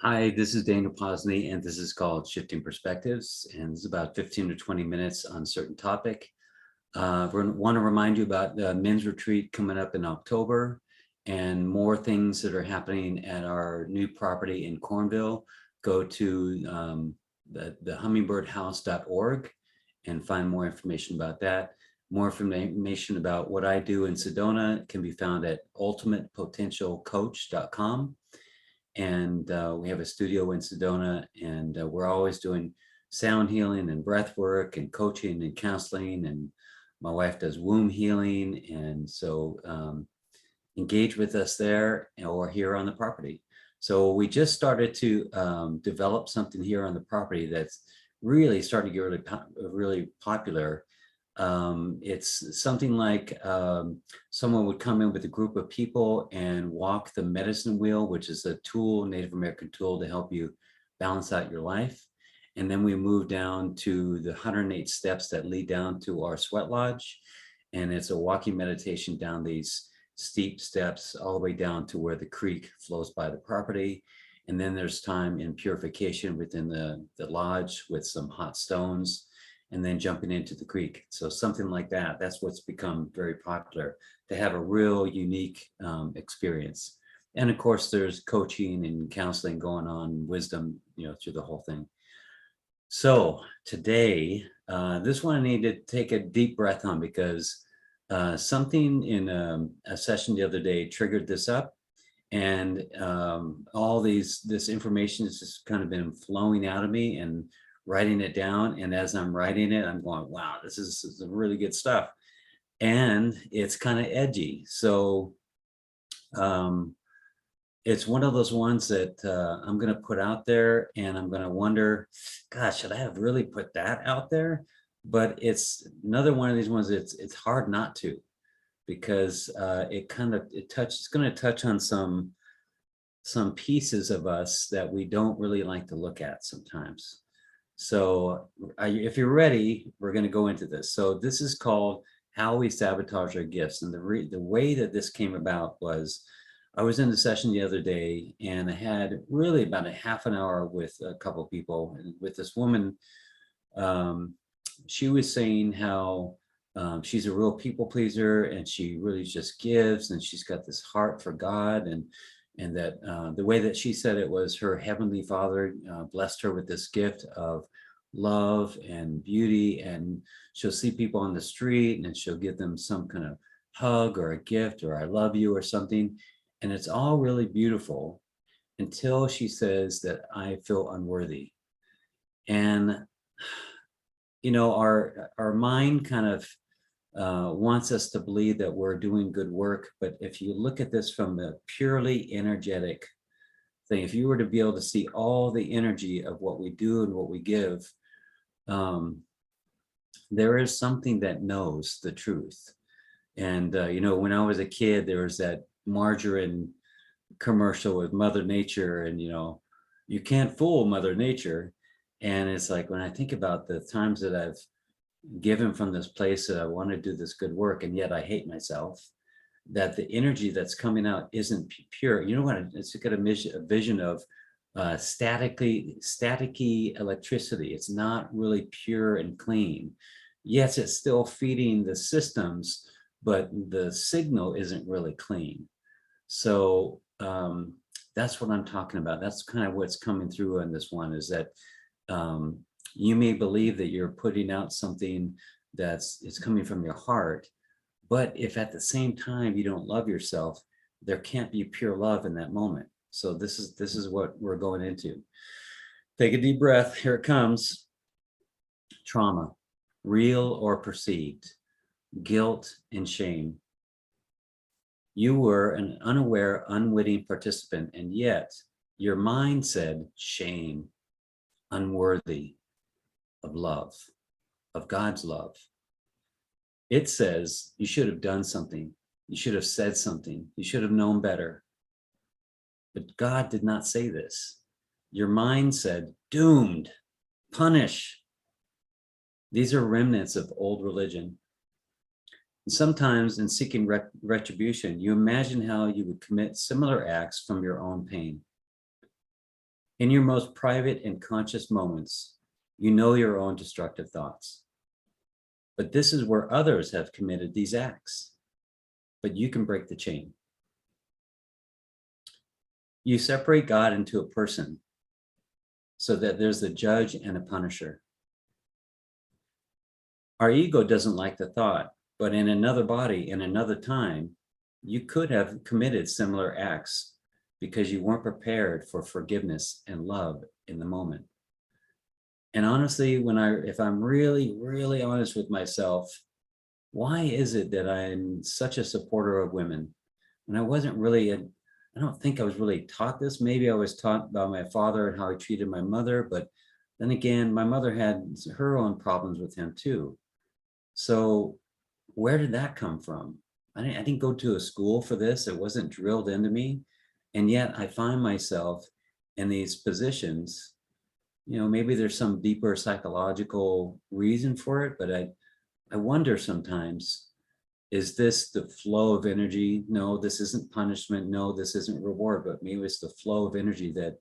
Hi, this is Daniel Posney, and this is called Shifting Perspectives, and this is about 15 to 20 minutes on a certain topic. We want to remind you about the men's retreat coming up in October and more things that are happening at our new property in Cornville. Go to the hummingbirdhouse.org and find more information about that. More information about what I do in Sedona can be found at ultimatepotentialcoach.com. And we have a studio in Sedona, and we're always doing sound healing and breath work and coaching and counseling. And my wife does womb healing. And so engage with us there or here on the property. So we just started to develop something here on the property that's really starting to get really popular. It's something like someone would come in with a group of people and walk the medicine wheel, which is a tool, Native American tool to help you balance out your life. And then we move down to the 108 steps that lead down to our sweat lodge. And it's a walking meditation down these steep steps all the way down to where the creek flows by the property. And then there's time in purification within the lodge with some hot stones, and then jumping into the creek. So something like that, that's what's become very popular, to have a real unique experience. And of course, there's coaching and counseling going on, wisdom, through the whole thing. So today, this one I need to take a deep breath on because something in a session the other day triggered this up. And all this information has just kind of been flowing out of me, and writing it down. And as I'm writing it, I'm going, wow, this is really good stuff. And it's kind of edgy. So it's one of those ones that I'm going to put out there, and I'm going to wonder, gosh, should I have really put that out there? But it's another one of these ones it's hard not to, because it's going to touch on some pieces of us that we don't really like to look at sometimes. So if you're ready, we're going to go into this. So this is called How We Sabotage Our Gifts. And the way that this came about was, I was in a session the other day, and I had really about a half an hour with a couple of people. And with this woman, she was saying how she's a real people pleaser, and she really just gives, and she's got this heart for God, and that the way that she said it was her heavenly Father blessed her with this gift of love and beauty, and she'll see people on the street, and then she'll give them some kind of hug or a gift or I love you or something, and it's all really beautiful until she says that I feel unworthy. And our mind kind of wants us to believe that we're doing good work. But if you look at this from a purely energetic thing, if you were to be able to see all the energy of what we do and what we give, there is something that knows the truth. And, when I was a kid, there was that margarine commercial with Mother Nature, and, you can't fool Mother Nature. And it's like, when I think about the times that I've given from this place that I want to do this good work, and yet I hate myself, that the energy that's coming out isn't pure. You know what? It's got a vision of staticky electricity. It's not really pure and clean. Yes, it's still feeding the systems, but the signal isn't really clean. So that's what I'm talking about. That's kind of what's coming through on this one, is that you may believe that you're putting out something it's coming from your heart, but if at the same time you don't love yourself, there can't be pure love in that moment. So this is what we're going into. Take a deep breath. Here it comes. Trauma, real or perceived, guilt and shame. You were an unaware, unwitting participant, and yet your mind said shame, unworthy of love, of God's love. It says you should have done something. You should have said something. You should have known better. But God did not say this. Your mind said, doomed, punish. These are remnants of old religion. And sometimes in seeking retribution, you imagine how you would commit similar acts from your own pain. In your most private and conscious moments, you know your own destructive thoughts. But this is where others have committed these acts. But you can break the chain. You separate God into a person so that there's a judge and a punisher. Our ego doesn't like the thought, but in another body, in another time, you could have committed similar acts because you weren't prepared for forgiveness and love in the moment. And honestly, if I'm really, really honest with myself, why is it that I'm such a supporter of women? And I don't think I was really taught this. Maybe I was taught by my father and how he treated my mother, but then again, my mother had her own problems with him too. So where did that come from? I didn't go to a school for this. It wasn't drilled into me. And yet I find myself in these positions. Maybe there's some deeper psychological reason for it, but I wonder sometimes, is this the flow of energy? No, this isn't punishment. No, this isn't reward, but maybe it's the flow of energy that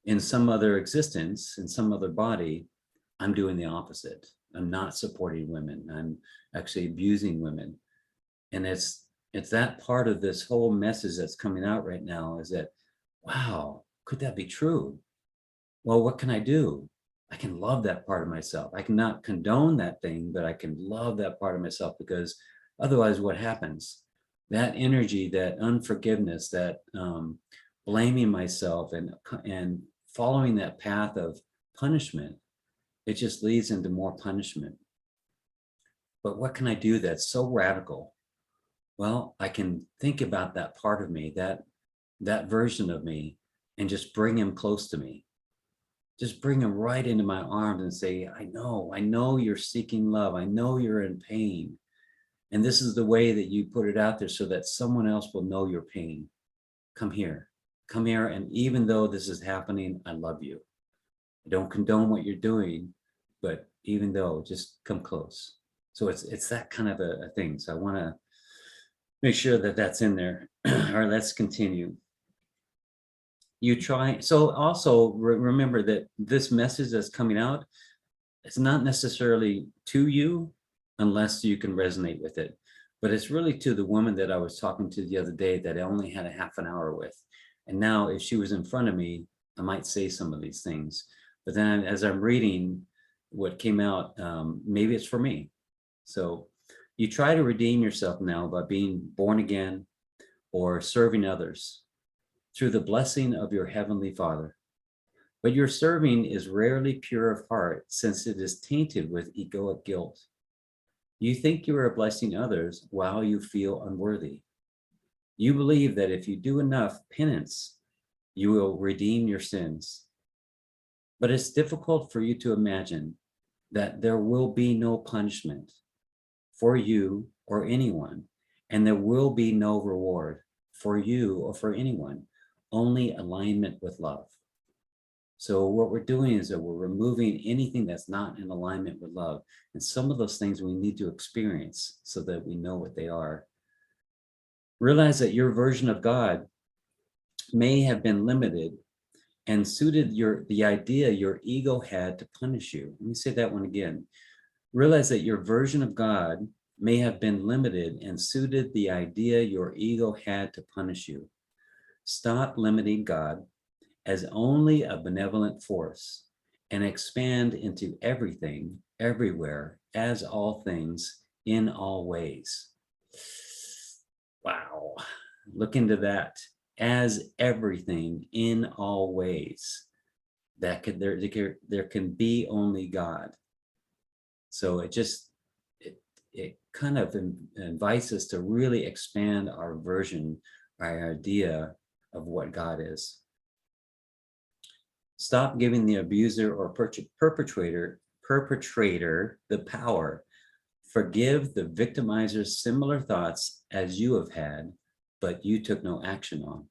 in some other existence, in some other body, I'm doing the opposite. I'm not supporting women. I'm actually abusing women. And it's that part of this whole message that's coming out right now is that, wow, could that be true? Well, what can I do? I can love that part of myself. I cannot condone that thing, but I can love that part of myself, because otherwise what happens? That energy, that unforgiveness, that blaming myself and following that path of punishment, it just leads into more punishment. But what can I do that's so radical? Well, I can think about that part of me, that version of me, and just bring him close to me. Just bring him right into my arms and say, I know you're seeking love. I know you're in pain. And this is the way that you put it out there so that someone else will know your pain. Come here. And even though this is happening, I love you. I don't condone what you're doing, but even though, just come close. So it's that kind of a thing. So I want to make sure that that's in there. All right, let's continue. You try. So also remember that this message that's coming out, it's not necessarily to you unless you can resonate with it, but it's really to the woman that I was talking to the other day that I only had a half an hour with. And now if she was in front of me, I might say some of these things, but then as I'm reading what came out, maybe it's for me. So you try to redeem yourself now by being born again or serving others through the blessing of your Heavenly Father. But your serving is rarely pure of heart, since it is tainted with egoic guilt. You think you are blessing others while you feel unworthy. You believe that if you do enough penance, you will redeem your sins. But it's difficult for you to imagine that there will be no punishment for you or anyone, and there will be no reward for you or for anyone, only alignment with love. So what we're doing is that we're removing anything that's not in alignment with love. And some of those things we need to experience so that we know what they are. Realize that your version of God may have been limited and suited the idea your ego had to punish you. Let me say that one again. Realize that your version of God may have been limited and suited the idea your ego had to punish you. Stop limiting God as only a benevolent force and expand into everything, everywhere, as all things, in all ways. Wow. Look into that. As everything, in all ways. There can be only God. So it kind of invites us to really expand our version, our idea of what God is. Stop giving the abuser or perpetrator the power. Forgive the victimizer's similar thoughts as you have had, but you took no action on.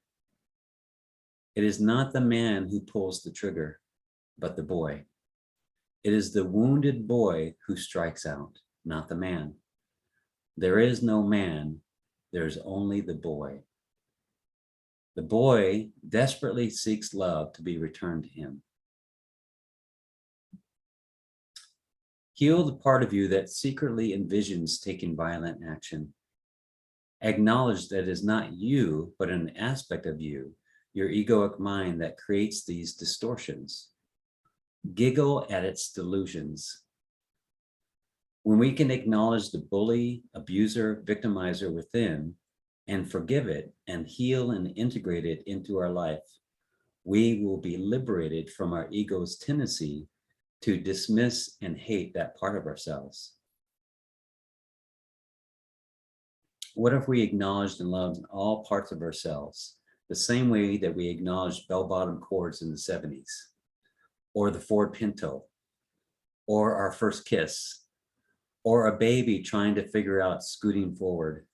It is not the man who pulls the trigger, but the boy. It is the wounded boy who strikes out, not the man. There is no man, there's only the boy. The boy desperately seeks love to be returned to him. Heal the part of you that secretly envisions taking violent action. Acknowledge that it is not you, but an aspect of you, your egoic mind, that creates these distortions. Giggle at its delusions. When we can acknowledge the bully, abuser, victimizer within and forgive it and heal and integrate it into our life, we will be liberated from our ego's tendency to dismiss and hate that part of ourselves. What if we acknowledged and loved all parts of ourselves the same way that we acknowledged bell-bottom cords in the 70s, or the Ford Pinto, or our first kiss, or a baby trying to figure out scooting forward?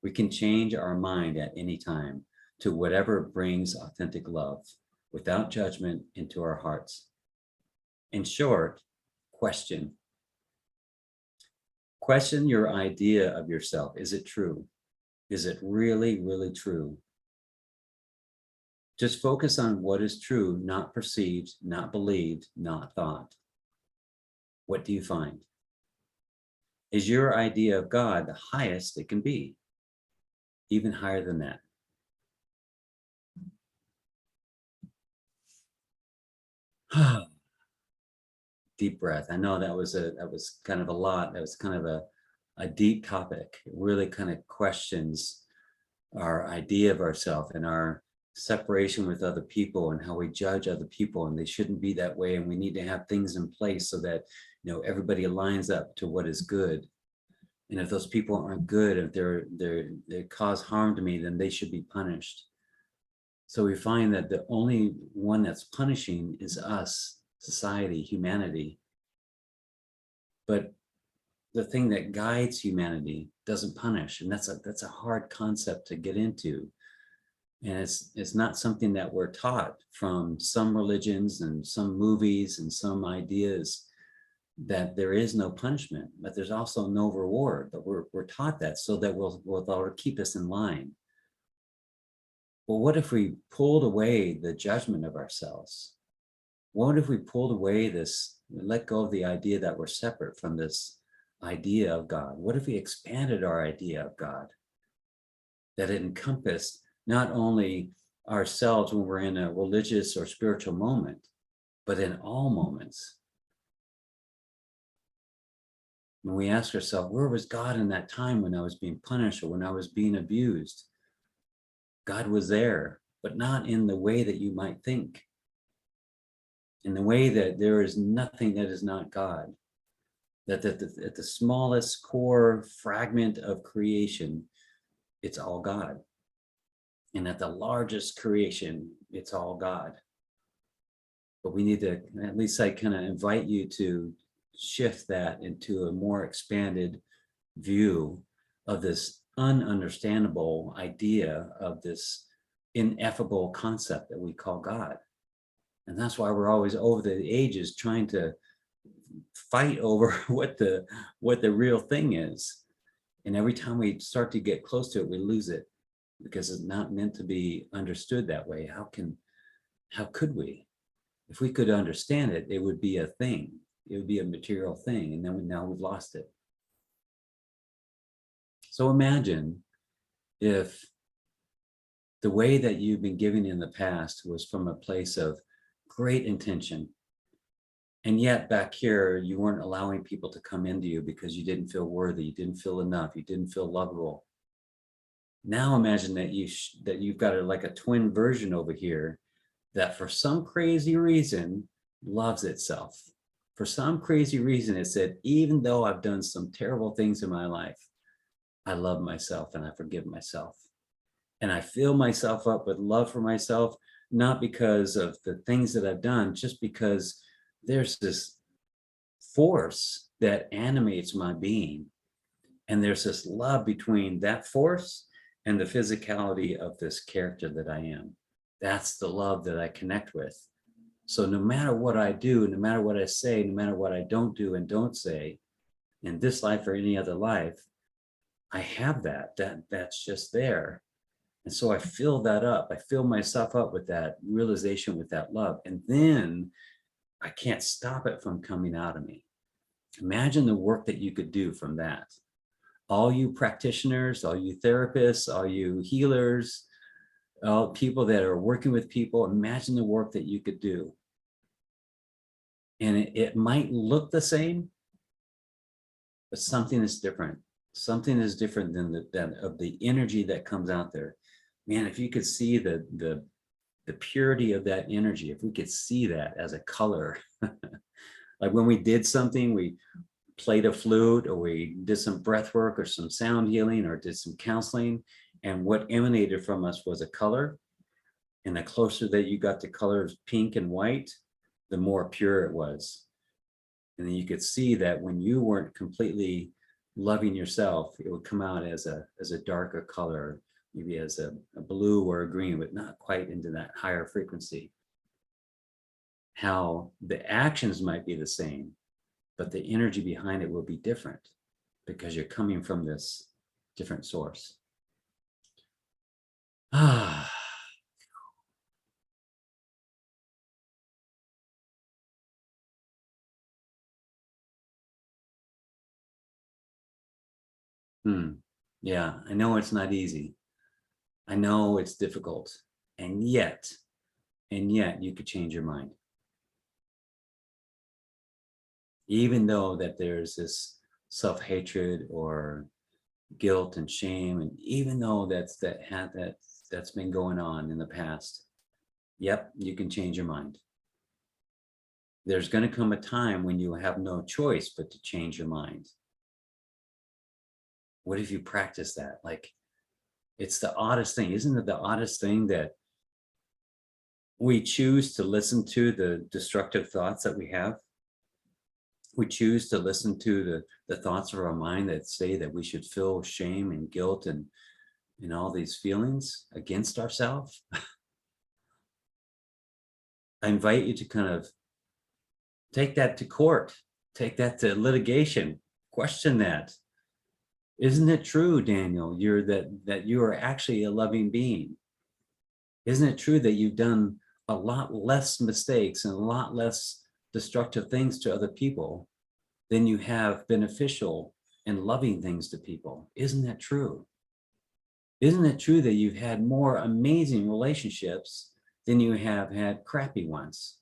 We can change our mind at any time to whatever brings authentic love without judgment into our hearts. In short, question. Question your idea of yourself. Is it true? Is it really, really true? Just focus on what is true, not perceived, not believed, not thought. What do you find? Is your idea of God the highest it can be? Even higher than that? Deep breath. I know that was kind of a lot. That was kind of a deep topic. It really kind of questions our idea of ourselves and our separation with other people and how we judge other people, and they shouldn't be that way, and we need to have things in place so that everybody aligns up to what is good. And if those people aren't good, if they cause harm to me, then they should be punished. So we find that the only one that's punishing is us, society, humanity. But the thing that guides humanity doesn't punish, and that's a hard concept to get into. And it's not something that we're taught from some religions and some movies and some ideas, that there is no punishment, but there's also no reward. But we're taught that so that will keep us in line. Well, what if we pulled away the judgment of ourselves? What if we pulled away let go of the idea that we're separate from this idea of God? What if we expanded our idea of God, that it encompassed not only ourselves when we're in a religious or spiritual moment, but in all moments? When we ask ourselves, where was God in that time when I was being punished or when I was being abused? God was there, but not in the way that you might think. In the way that there is nothing that is not God. That at the smallest core fragment of creation, it's all God. And at the largest creation, it's all God. But we need to, at least I kind of invite you to shift that into a more expanded view of this ununderstandable idea of this ineffable concept that we call God. And that's why we're always over the ages trying to fight over what the real thing is. And every time we start to get close to it, we lose it, because it's not meant to be understood that way. How could we? If we could understand it, it would be a thing. It would be a material thing. And then now we've lost it. So imagine if the way that you've been giving in the past was from a place of great intention, and yet back here you weren't allowing people to come into you because you didn't feel worthy, you didn't feel enough, you didn't feel lovable. Now imagine that you've got like a twin version over here that for some crazy reason loves itself. For some crazy reason it said, even though I've done some terrible things in my life, I love myself and I forgive myself. And I fill myself up with love for myself, not because of the things that I've done, just because there's this force that animates my being. And there's this love between that force and the physicality of this character that I am. That's the love that I connect with. So no matter what I do, no matter what I say, no matter what I don't do and don't say, in this life or any other life, I have that's just there. And so I fill that up. I fill myself up with that realization, with that love. And then I can't stop it from coming out of me. Imagine the work that you could do from that. All you practitioners, all you therapists, all you healers, all people that are working with people, imagine the work that you could do. And it might look the same, but something is different. Something is different than the energy that comes out there. Man, if you could see the purity of that energy, if we could see that as a color, like when we did something, we played a flute, or we did some breath work, or some sound healing, or did some counseling, and what emanated from us was a color. And the closer that you got to colors pink and white, the more pure it was. And then you could see that when you weren't completely loving yourself, it would come out as a darker color, maybe as a blue or a green, but not quite into that higher frequency. How the actions might be the same, but the energy behind it will be different because you're coming from this different source. Ah. Yeah, I know it's not easy. I know it's difficult. And yet you could change your mind. Even though that there's this self-hatred or guilt and shame, and even though that's been going on in the past, yep, you can change your mind. There's going to come a time when you have no choice but to change your mind. What if you practice that? Like, it's the oddest thing. Isn't it the oddest thing that we choose to listen to the destructive thoughts that we have? We choose to listen to the thoughts of our mind that say that we should feel shame and guilt and all these feelings against ourselves. I invite you to kind of take that to court, take that to litigation, question that. Isn't it true, Daniel, that you are actually a loving being? Isn't it true that you've done a lot less mistakes and a lot less destructive things to other people than you have beneficial and loving things to people? Isn't that true? Isn't it true that you've had more amazing relationships than you have had crappy ones?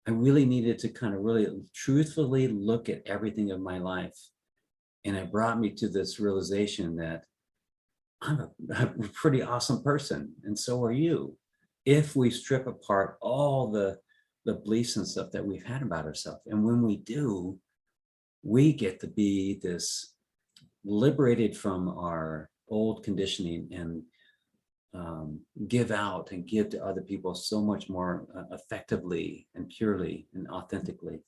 I really needed to kind of really truthfully look at everything of my life. And it brought me to this realization that I'm a pretty awesome person, and so are you. If we strip apart all the beliefs and stuff that we've had about ourselves. And when we do, we get to be this liberated from our old conditioning and give out and give to other people so much more effectively and purely and authentically.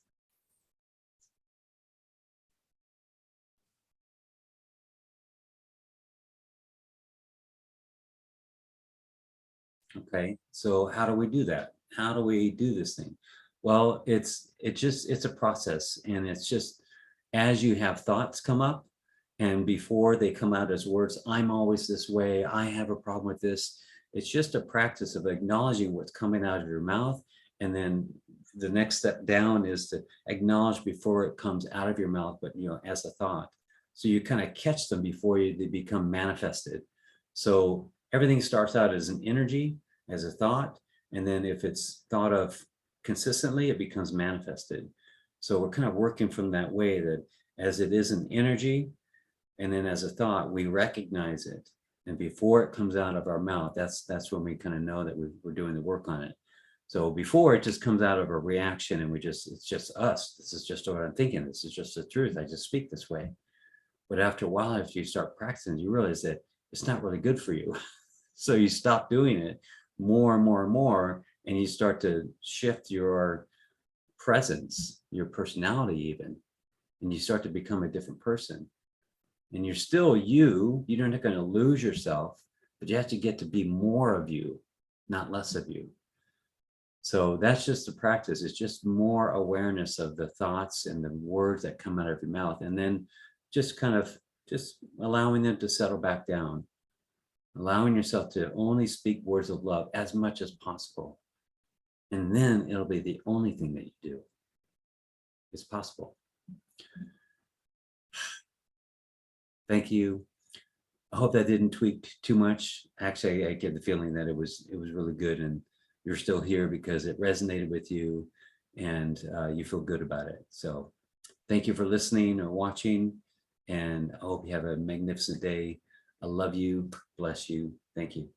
Okay, so how do we do that? How do we do this thing? Well, it's a process, and it's just as you have thoughts come up, and before they come out as words, I'm always this way, I have a problem with this. It's just a practice of acknowledging what's coming out of your mouth, and then the next step down is to acknowledge before it comes out of your mouth, but as a thought. So you kind of catch them before they become manifested. So everything starts out as an energy, as a thought, and then if it's thought of consistently, it becomes manifested. So we're kind of working from that way, that as it is an energy, and then as a thought, we recognize it. And before it comes out of our mouth, that's when we kind of know that we're doing the work on it. So before it just comes out of a reaction, and it's just us. This is just what I'm thinking. This is just the truth. I just speak this way. But after a while, if you start practicing, you realize that it's not really good for you. So you stop doing it more and more and more, and you start to shift your presence, your personality even, and you start to become a different person. And you're still you're not going to lose yourself, but you have to get to be more of you, not less of you. So that's just the practice. It's just more awareness of the thoughts and the words that come out of your mouth, and then just kind of just allowing them to settle back down. allowing yourself to only speak words of love as much as possible. And then it'll be the only thing that you do. It's possible. Thank you. I hope that didn't tweak too much. Actually, I get the feeling that it was really good, and you're still here because it resonated with you, and you feel good about it. So thank you for listening or watching, and I hope you have a magnificent day. I love you. Bless you. Thank you.